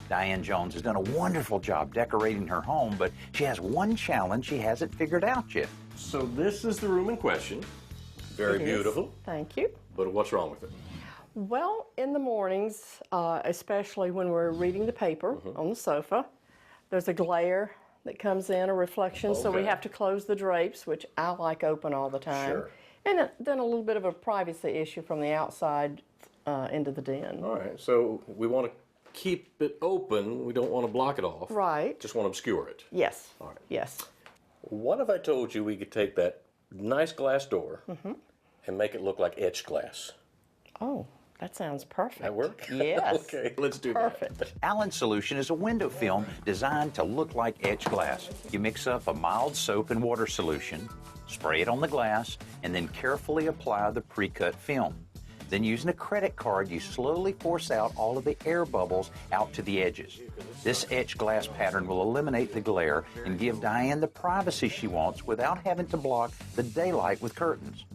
Diane Jones has done a wonderful job decorating her home, but she has one challenge she hasn't figured out yet. So this is the room in question. Very beautiful. Thank you. But what's wrong with it? Well, in the mornings, especially when we're reading the paper on the sofa, there's a glare that comes in, a reflection, so we have to close the drapes, which I like open all the time. Sure. And then a little bit of a privacy issue from the outside into the den. All right, so we want to keep it open. We don't want to block it off. Right. Just want to obscure it. Yes. All right. Yes. What if I told you we could take that nice glass door and make it look like etched glass? Oh, that sounds perfect. That work? Yes. Okay, let's do Perfect. that. Allen's solution is a window film designed to look like etched glass. You mix up a mild soap and water solution, spray it on the glass, and then carefully apply the pre-cut film. Then using a credit card, you slowly force out all of the air bubbles out to the edges. This etched glass pattern will eliminate the glare and give Diane the privacy she wants without having to block the daylight with curtains.